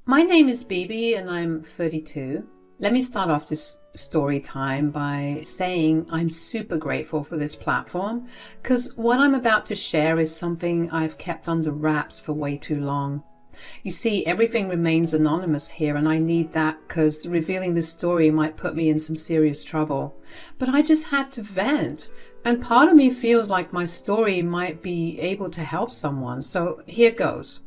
My name is Bibi and I'm 32. Let me start off this story time by saying I'm super grateful for this platform because what I'm about to share is something I've kept under wraps for way too long. You see, everything remains anonymous here and I need that because revealing this story might put me in some serious trouble. But I just had to vent, and part of me feels like my story might be able to help someone, so here goes.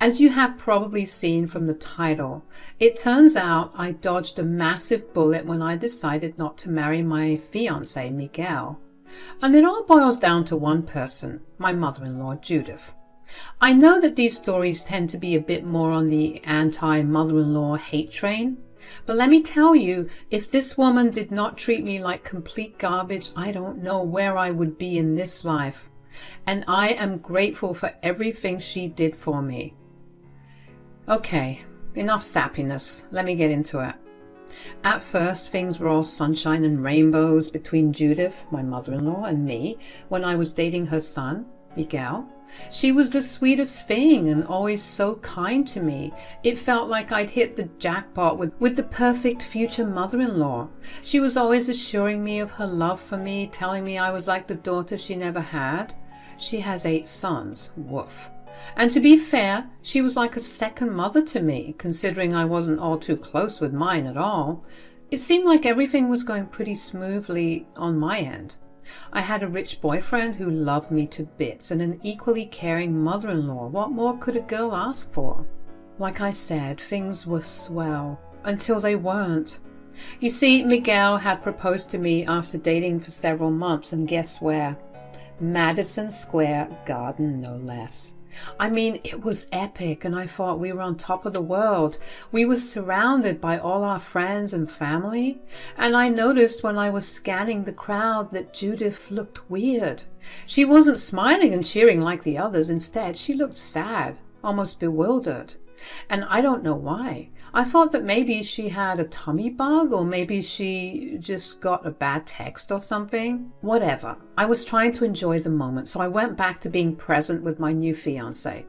As you have probably seen from the title, it turns out I dodged a massive bullet when I decided not to marry my fiancé, Miguel. And it all boils down to one person, my mother-in-law, Judith. I know that these stories tend to be a bit more on the anti-mother-in-law hate train, but let me tell you, if this woman did not treat me like complete garbage, I don't know where I would be in this life. And I am grateful for everything she did for me. Okay, enough sappiness. Let me get into it. At first, things were all sunshine and rainbows between Judith, my mother-in-law, and me when I was dating her son, Miguel. She was the sweetest thing and always so kind to me. It felt like I'd hit the jackpot with the perfect future mother-in-law. She was always assuring me of her love for me, telling me I was like the daughter she never had. She has 8 sons, woof. And to be fair, she was like a second mother to me, considering I wasn't all too close with mine at all. It seemed like everything was going pretty smoothly on my end. I had a rich boyfriend who loved me to bits and an equally caring mother-in-law. What more could a girl ask for? Like I said, things were swell until they weren't. You see, Miguel had proposed to me after dating for several months, and guess where? Madison Square Garden, no less. I mean, it was epic and I thought we were on top of the world. We were surrounded by all our friends and family, and I noticed when I was scanning the crowd that Judith looked weird. She wasn't smiling and cheering like the others. Instead, she looked sad, almost bewildered. And I don't know why. I thought that maybe she had a tummy bug, or maybe she just got a bad text or something. Whatever. I was trying to enjoy the moment, so I went back to being present with my new fiancé.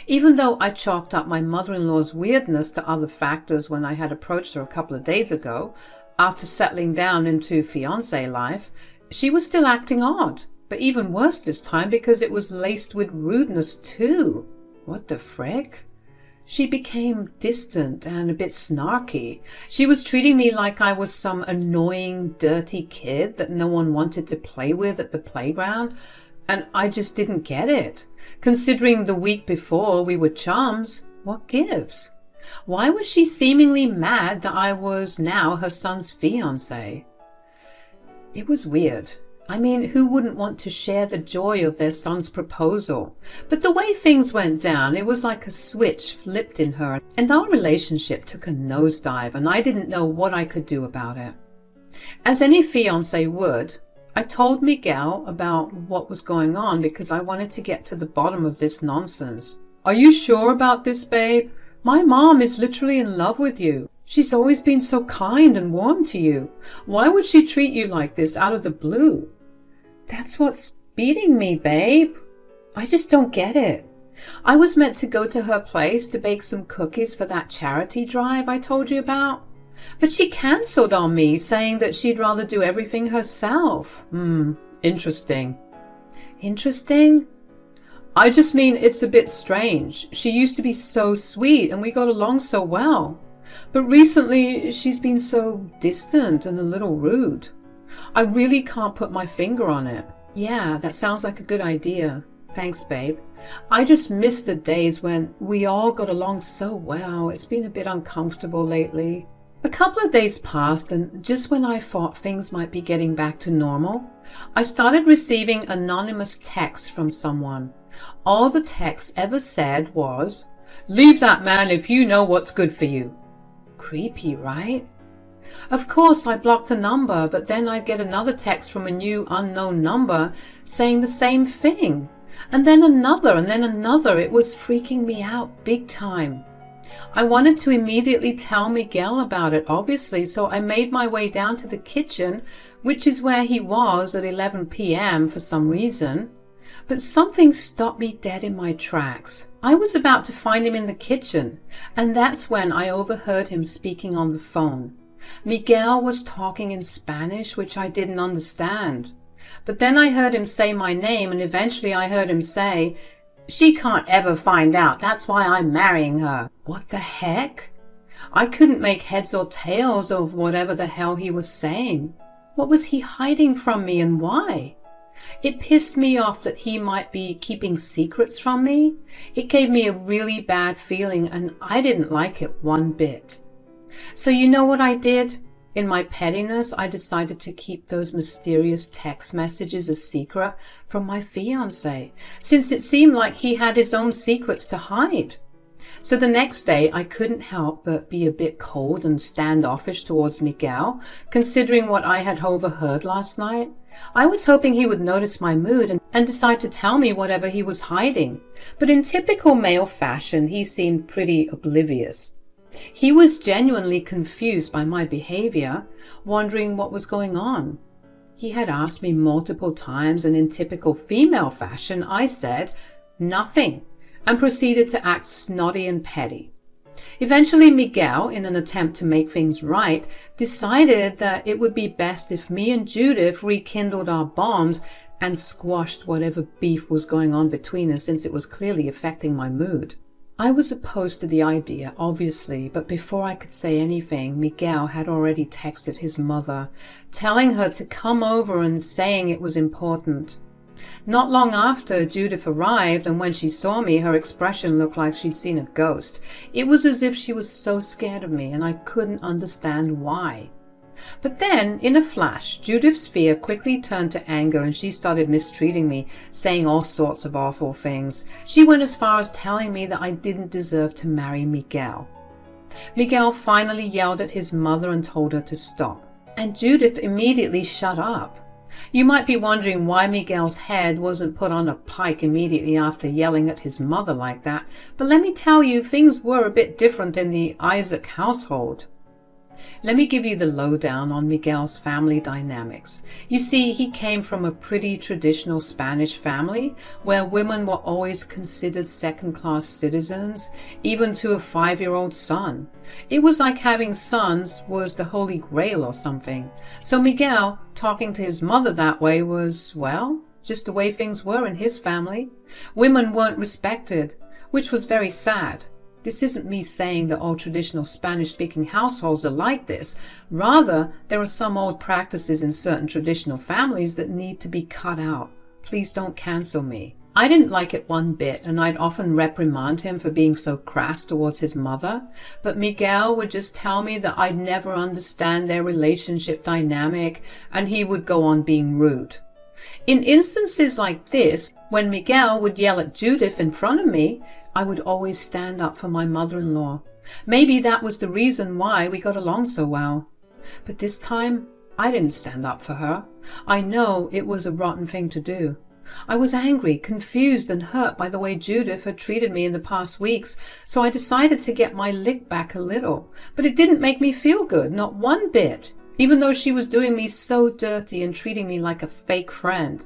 Even though I chalked up my mother-in-law's weirdness to other factors when I had approached her a couple of days ago, after settling down into fiancé life, she was still acting odd. But even worse this time because it was laced with rudeness too. What the frick? She became distant and a bit snarky. She was treating me like I was some annoying, dirty kid that no one wanted to play with at the playground, and I just didn't get it. Considering the week before we were chums, what gives? Why was she seemingly mad that I was now her son's fiancé? It was weird. I mean, who wouldn't want to share the joy of their son's proposal? But the way things went down, it was like a switch flipped in her, and our relationship took a nosedive, and I didn't know what I could do about it. As any fiancé would, I told Miguel about what was going on because I wanted to get to the bottom of this nonsense. "Are you sure about this, babe? My mom is literally in love with you. She's always been so kind and warm to you. Why would she treat you like this out of the blue?" That's what's beating me, babe. I just don't get it. I was meant to go to her place to bake some cookies for that charity drive I told you about. But she cancelled on me, saying that she'd rather do everything herself. Interesting. Interesting? I just mean it's a bit strange. She used to be so sweet and we got along so well. But recently she's been so distant and a little rude. I really can't put my finger on it. Yeah, that sounds like a good idea. Thanks, babe. I just miss the days when we all got along so well. It's been a bit uncomfortable lately. A couple of days passed, and just when I thought things might be getting back to normal, I started receiving anonymous texts from someone. All the text ever said was, "Leave that man if you know what's good for you." Creepy, right? Of course, I blocked the number, but then I'd get another text from a new unknown number saying the same thing. And then another, and then another. It was freaking me out big time. I wanted to immediately tell Miguel about it, obviously, so I made my way down to the kitchen, which is where he was at 11 p.m. for some reason. But something stopped me dead in my tracks. I was about to find him in the kitchen, and that's when I overheard him speaking on the phone. Miguel was talking in Spanish, which I didn't understand. But then I heard him say my name, and eventually I heard him say, "She can't ever find out. That's why I'm marrying her." What the heck? I couldn't make heads or tails of whatever the hell he was saying. What was he hiding from me and why? It pissed me off that he might be keeping secrets from me. It gave me a really bad feeling, and I didn't like it one bit. So you know what I did? In my pettiness, I decided to keep those mysterious text messages a secret from my fiancé, since it seemed like he had his own secrets to hide. So the next day, I couldn't help but be a bit cold and standoffish towards Miguel, considering what I had overheard last night. I was hoping he would notice my mood and decide to tell me whatever he was hiding. But in typical male fashion, he seemed pretty oblivious. He was genuinely confused by my behavior, wondering what was going on. He had asked me multiple times, and in typical female fashion, I said nothing, and proceeded to act snotty and petty. Eventually, Miguel, in an attempt to make things right, decided that it would be best if me and Judith rekindled our bond and squashed whatever beef was going on between us, since it was clearly affecting my mood. I was opposed to the idea, obviously, but before I could say anything, Miguel had already texted his mother, telling her to come over and saying it was important. Not long after, Judith arrived, and when she saw me, her expression looked like she'd seen a ghost. It was as if she was so scared of me, and I couldn't understand why. But then, in a flash, Judith's fear quickly turned to anger, and she started mistreating me, saying all sorts of awful things. She went as far as telling me that I didn't deserve to marry Miguel. Miguel finally yelled at his mother and told her to stop, and Judith immediately shut up. You might be wondering why Miguel's head wasn't put on a pike immediately after yelling at his mother like that, but let me tell you, things were a bit different in the Isaac household. Let me give you the lowdown on Miguel's family dynamics. You see, he came from a pretty traditional Spanish family where women were always considered second-class citizens, even to a 5-year-old son. It was like having sons was the holy grail or something. So Miguel, talking to his mother that way was, well, just the way things were in his family. Women weren't respected, which was very sad. This isn't me saying that all traditional Spanish-speaking households are like this. Rather, there are some old practices in certain traditional families that need to be cut out. Please don't cancel me. I didn't like it one bit, and I'd often reprimand him for being so crass towards his mother, but Miguel would just tell me that I'd never understand their relationship dynamic, and he would go on being rude. In instances like this, when Miguel would yell at Judith in front of me, I would always stand up for my mother-in-law. Maybe that was the reason why we got along so well. But this time, I didn't stand up for her. I know it was a rotten thing to do. I was angry, confused, and hurt by the way Judith had treated me in the past weeks, so I decided to get my lick back a little. But it didn't make me feel good, not one bit, even though she was doing me so dirty and treating me like a fake friend.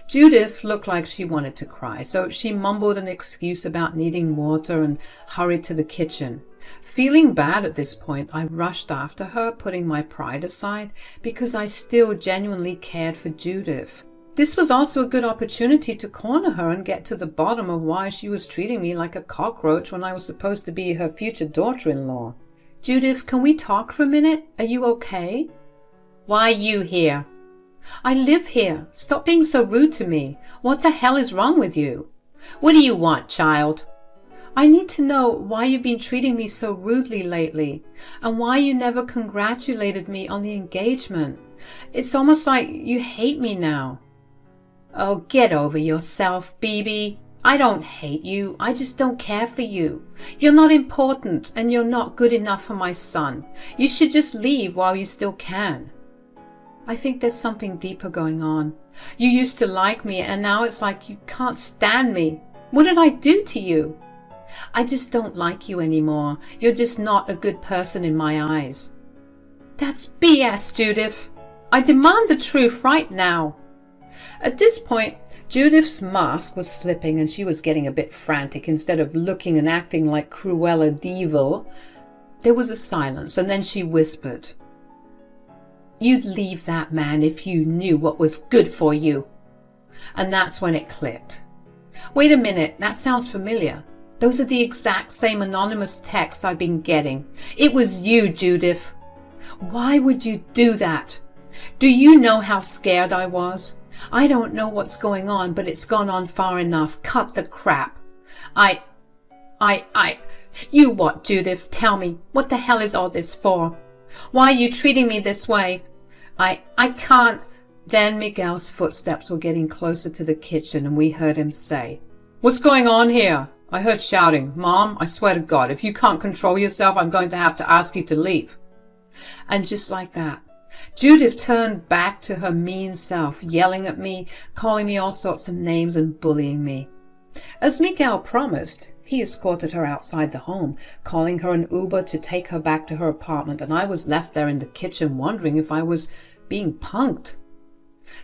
Judith looked like she wanted to cry, so she mumbled an excuse about needing water and hurried to the kitchen. Feeling bad at this point, I rushed after her, putting my pride aside, because I still genuinely cared for Judith. This was also a good opportunity to corner her and get to the bottom of why she was treating me like a cockroach when I was supposed to be her future daughter-in-law. "Judith, can we talk for a minute? Are you okay?" "Why are you here?" "I live here. Stop being so rude to me. What the hell is wrong with you?" "What do you want, child?" "I need to know why you've been treating me so rudely lately, and why you never congratulated me on the engagement. It's almost like you hate me now." "Oh, get over yourself, Bibi. I don't hate you. I just don't care for you. You're not important, and you're not good enough for my son. You should just leave while you still can." "I think there's something deeper going on. You used to like me, and now it's like you can't stand me. What did I do to you?" "I just don't like you anymore. You're just not a good person in my eyes." "That's BS, Judith. I demand the truth right now." At this point, Judith's mask was slipping and she was getting a bit frantic. Instead of looking and acting like Cruella de Vil, there was a silence, and then she whispered, "You'd leave that man if you knew what was good for you." And that's when it clicked. Wait a minute, that sounds familiar. Those are the exact same anonymous texts I've been getting. It was you, Judith. Why would you do that? Do you know how scared I was? I don't know what's going on, but it's gone on far enough. Cut the crap. You what, Judith? Tell me, what the hell is all this for? Why are you treating me this way? I can't. Then Miguel's footsteps were getting closer to the kitchen, and we heard him say, "What's going on here?" I heard shouting, "Mom, I swear to God, if you can't control yourself, I'm going to have to ask you to leave." And just like that, Judith turned back to her mean self, yelling at me, calling me all sorts of names and bullying me. As Miguel promised, he escorted her outside the home, calling her an Uber to take her back to her apartment, and I was left there in the kitchen wondering if I was being punked.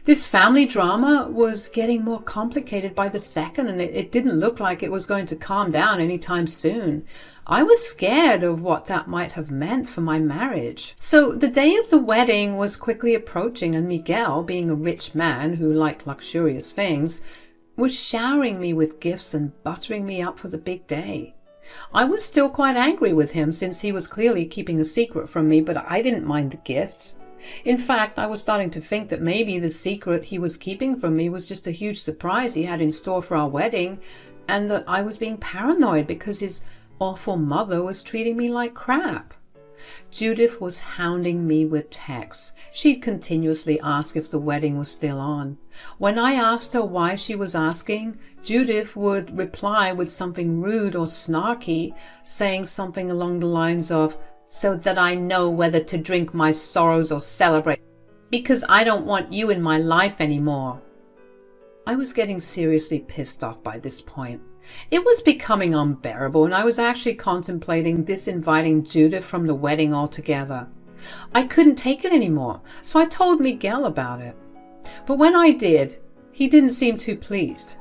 This family drama was getting more complicated by the second, and it didn't look like it was going to calm down anytime soon. I was scared of what that might have meant for my marriage. So the day of the wedding was quickly approaching, and Miguel, being a rich man who liked luxurious things, was showering me with gifts and buttering me up for the big day. I was still quite angry with him since he was clearly keeping a secret from me, but I didn't mind the gifts. In fact, I was starting to think that maybe the secret he was keeping from me was just a huge surprise he had in store for our wedding, and that I was being paranoid because his awful mother was treating me like crap. Judith was hounding me with texts. She'd continuously ask if the wedding was still on. When I asked her why she was asking, Judith would reply with something rude or snarky, saying something along the lines of, "So that I know whether to drink my sorrows or celebrate, because I don't want you in my life anymore." I was getting seriously pissed off by this point. It was becoming unbearable, and I was actually contemplating disinviting Judith from the wedding altogether. I couldn't take it anymore, so I told Miguel about it. But when I did, he didn't seem too pleased.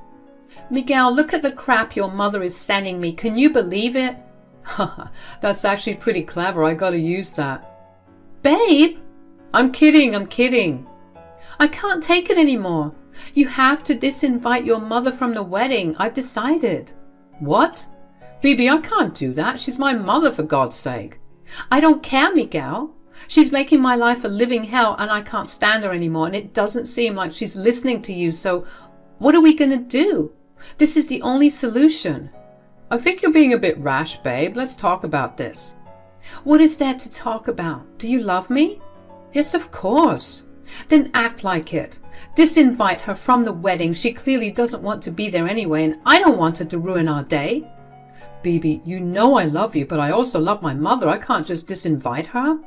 "Miguel, look at the crap your mother is sending me. Can you believe it?" Haha, that's actually pretty clever. I gotta use that. "Babe!" I'm kidding. "I can't take it anymore. You have to disinvite your mother from the wedding. I've decided." "What? Bibi, I can't do that. She's my mother, for God's sake." "I don't care, Miguel. She's making my life a living hell, and I can't stand her anymore, and it doesn't seem like she's listening to you, so what are we gonna do? This is the only solution." "I think you're being a bit rash, babe. Let's talk about this." "What is there to talk about? Do you love me?" "Yes, of course." "Then act like it. Disinvite her from the wedding. She clearly doesn't want to be there anyway, and I don't want her to ruin our day." "Bibi, you know I love you, but I also love my mother. I can't just disinvite her."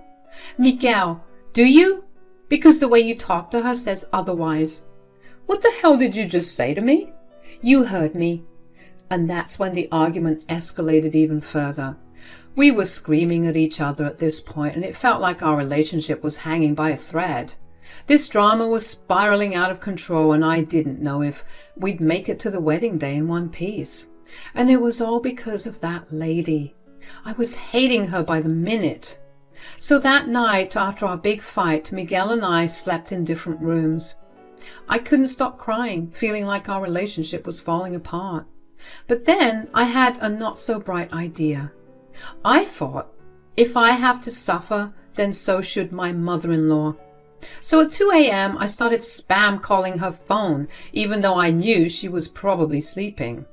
"Miguel, do you? Because the way you talk to her says otherwise." "What the hell did you just say to me?" "You heard me." And that's when the argument escalated even further. We were screaming at each other at this point, and it felt like our relationship was hanging by a thread. This drama was spiraling out of control, and I didn't know if we'd make it to the wedding day in one piece. And it was all because of that lady. I was hating her by the minute. So that night, after our big fight, Miguel and I slept in different rooms. I couldn't stop crying, feeling like our relationship was falling apart. But then I had a not-so-bright idea. I thought, if I have to suffer, then so should my mother-in-law. So at 2 a.m. I started spam calling her phone, even though I knew she was probably sleeping.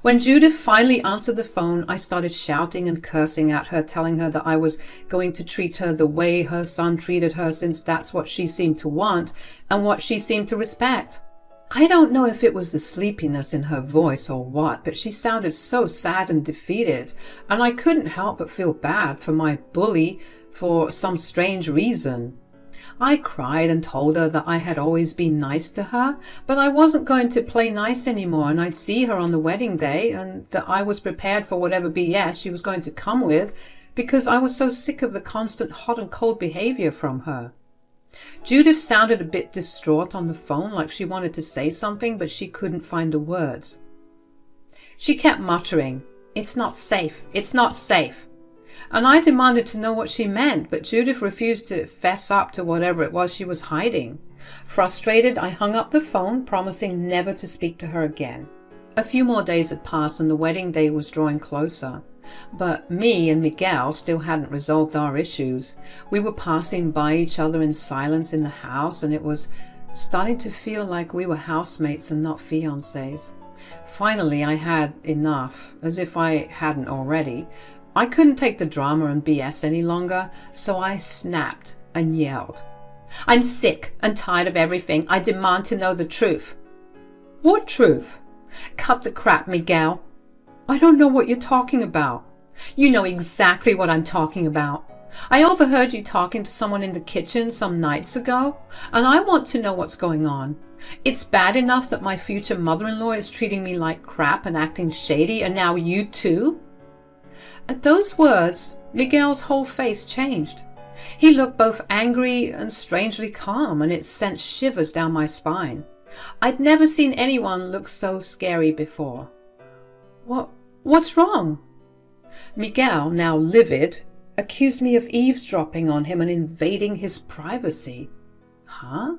When Judith finally answered the phone, I started shouting and cursing at her, telling her that I was going to treat her the way her son treated her, since that's what she seemed to want and what she seemed to respect. I don't know if it was the sleepiness in her voice or what, but she sounded so sad and defeated, and I couldn't help but feel bad for my bully for some strange reason. I cried and told her that I had always been nice to her, but I wasn't going to play nice anymore, and I'd see her on the wedding day, and that I was prepared for whatever BS she was going to come with, because I was so sick of the constant hot and cold behavior from her. Judith sounded a bit distraught on the phone, like she wanted to say something, but she couldn't find the words. She kept muttering, "It's not safe, it's not safe." And I demanded to know what she meant, but Judith refused to fess up to whatever it was she was hiding. Frustrated, I hung up the phone, promising never to speak to her again. A few more days had passed and the wedding day was drawing closer. But me and Miguel still hadn't resolved our issues. We were passing by each other in silence in the house, and it was starting to feel like we were housemates and not fiancés. Finally, I had enough, as if I hadn't already. I couldn't take the drama and BS any longer, so I snapped and yelled, "I'm sick and tired of everything. I demand to know the truth." "What truth?" "Cut the crap, Miguel." "I don't know what you're talking about." "You know exactly what I'm talking about. I overheard you talking to someone in the kitchen some nights ago, and I want to know what's going on. It's bad enough that my future mother-in-law is treating me like crap and acting shady, and now you too?" At those words, Miguel's whole face changed. He looked both angry and strangely calm, and it sent shivers down my spine. I'd never seen anyone look so scary before. What's wrong?" Miguel, now livid, accused me of eavesdropping on him and invading his privacy. Huh?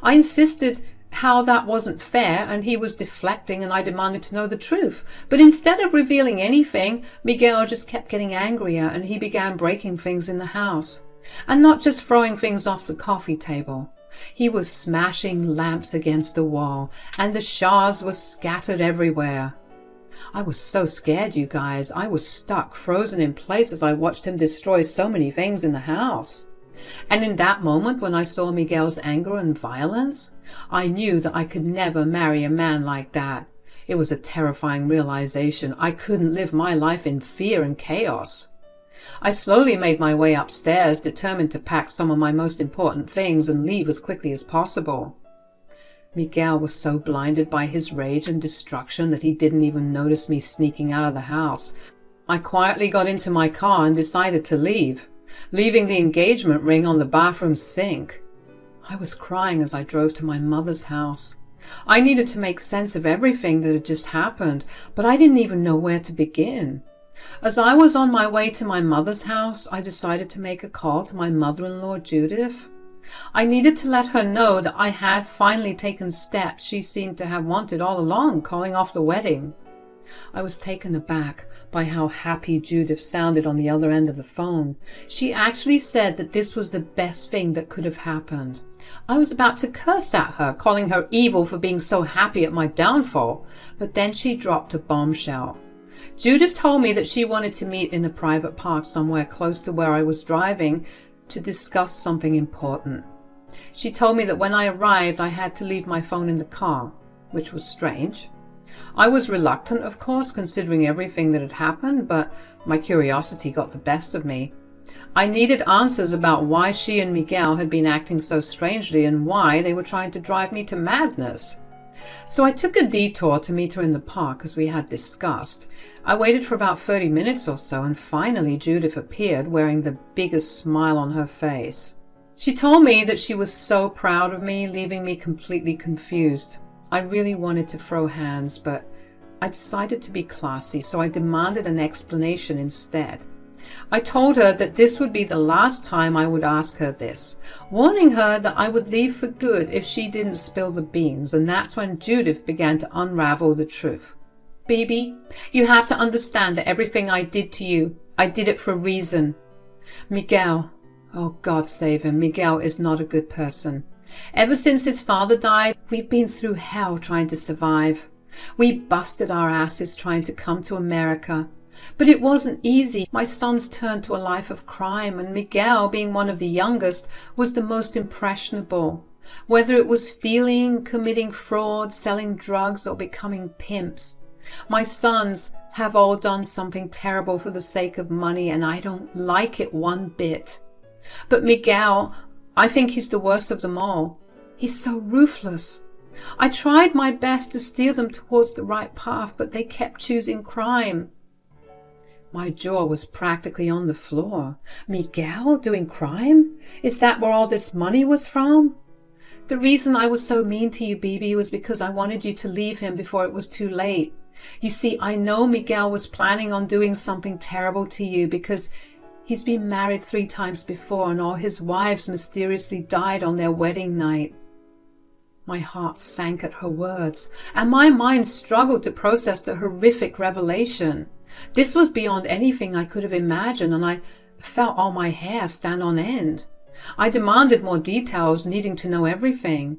I insisted how that wasn't fair, and he was deflecting, and I demanded to know the truth. But instead of revealing anything, Miguel just kept getting angrier, and he began breaking things in the house. And not just throwing things off the coffee table. He was smashing lamps against the wall, and the shards were scattered everywhere. I was so scared, you guys. I was stuck, frozen in place as I watched him destroy so many things in the house. And in that moment, when I saw Miguel's anger and violence, I knew that I could never marry a man like that. It was a terrifying realization. I couldn't live my life in fear and chaos. I slowly made my way upstairs, determined to pack some of my most important things and leave as quickly as possible. Miguel was so blinded by his rage and destruction that he didn't even notice me sneaking out of the house. I quietly got into my car and decided to leave, leaving the engagement ring on the bathroom sink. I was crying as I drove to my mother's house. I needed to make sense of everything that had just happened, but I didn't even know where to begin. As I was on my way to my mother's house, I decided to make a call to my mother-in-law, Judith. I needed to let her know that I had finally taken steps she seemed to have wanted all along, calling off the wedding. I was taken aback by how happy Judith sounded on the other end of the phone. She actually said that this was the best thing that could have happened. I was about to curse at her, calling her evil for being so happy at my downfall, but then she dropped a bombshell. Judith told me that she wanted to meet in a private park somewhere close to where I was driving to discuss something important. She told me that when I arrived, I had to leave my phone in the car, which was strange. I was reluctant, of course, considering everything that had happened, but my curiosity got the best of me. I needed answers about why she and Miguel had been acting so strangely and why they were trying to drive me to madness. So I took a detour to meet her in the park as we had discussed. I waited for about 30 minutes or so, and finally Judith appeared wearing the biggest smile on her face. She told me that she was so proud of me, leaving me completely confused. I really wanted to throw hands, but I decided to be classy, so I demanded an explanation instead. I told her that this would be the last time I would ask her this, warning her that I would leave for good if she didn't spill the beans, and that's when Judith began to unravel the truth. "Baby, you have to understand that everything I did to you, I did it for a reason. Miguel, oh God save him, Miguel is not a good person. Ever since his father died, we've been through hell trying to survive. We busted our asses trying to come to America. But it wasn't easy. My sons turned to a life of crime, and Miguel, being one of the youngest, was the most impressionable. Whether it was stealing, committing fraud, selling drugs, or becoming pimps. My sons have all done something terrible for the sake of money, and I don't like it one bit. But Miguel, I think he's the worst of them all. He's so ruthless. I tried my best to steer them towards the right path, but they kept choosing crime." My jaw was practically on the floor. Miguel doing crime? Is that where all this money was from? The reason I was so mean to you, Bibi, was because I wanted you to leave him before it was too late. You see, I know Miguel was planning on doing something terrible to you because he's been married 3 times before and all his wives mysteriously died on their wedding night. My heart sank at her words, and my mind struggled to process the horrific revelation. This was beyond anything I could have imagined, and I felt all my hair stand on end. I demanded more details, needing to know everything.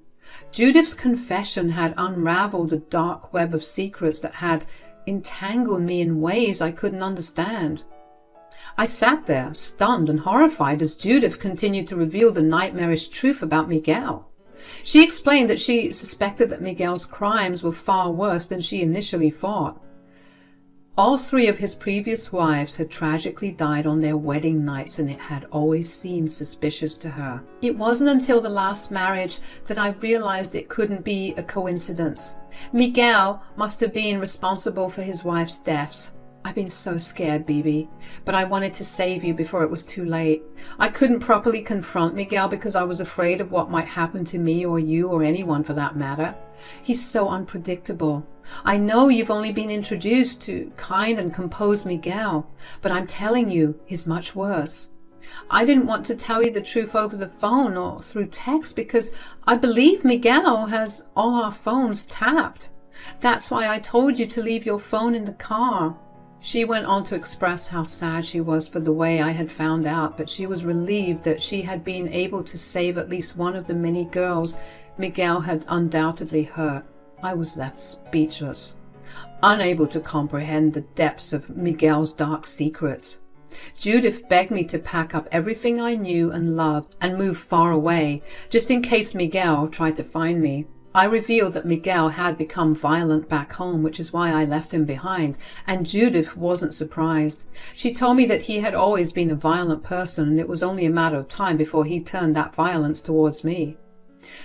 Judith's confession had unraveled a dark web of secrets that had entangled me in ways I couldn't understand. I sat there, stunned and horrified, as Judith continued to reveal the nightmarish truth about Miguel. She explained that she suspected that Miguel's crimes were far worse than she initially thought. All 3 of his previous wives had tragically died on their wedding nights, and it had always seemed suspicious to her. It wasn't until the last marriage that I realized it couldn't be a coincidence. Miguel must have been responsible for his wife's deaths. I've been so scared, Bibi, but I wanted to save you before it was too late. I couldn't properly confront Miguel because I was afraid of what might happen to me or you or anyone for that matter. He's so unpredictable. I know you've only been introduced to kind and composed Miguel, but I'm telling you, he's much worse. I didn't want to tell you the truth over the phone or through text because I believe Miguel has all our phones tapped. That's why I told you to leave your phone in the car. She went on to express how sad she was for the way I had found out, but she was relieved that she had been able to save at least one of the many girls Miguel had undoubtedly hurt. I was left speechless, unable to comprehend the depths of Miguel's dark secrets. Judith begged me to pack up everything I knew and loved and move far away, just in case Miguel tried to find me. I revealed that Miguel had become violent back home, which is why I left him behind, and Judith wasn't surprised. She told me that he had always been a violent person, and it was only a matter of time before he turned that violence towards me.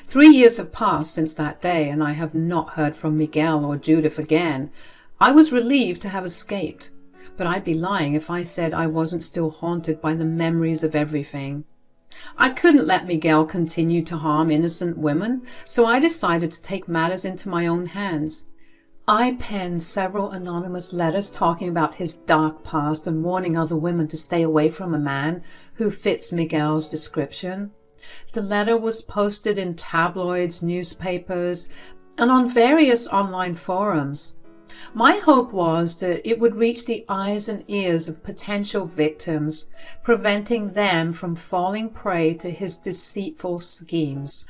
3 years have passed since that day, and I have not heard from Miguel or Judith again. I was relieved to have escaped, but I'd be lying if I said I wasn't still haunted by the memories of everything. I couldn't let Miguel continue to harm innocent women, so I decided to take matters into my own hands. I penned several anonymous letters talking about his dark past and warning other women to stay away from a man who fits Miguel's description. The letter was posted in tabloids, newspapers, and on various online forums. My hope was that it would reach the eyes and ears of potential victims, preventing them from falling prey to his deceitful schemes.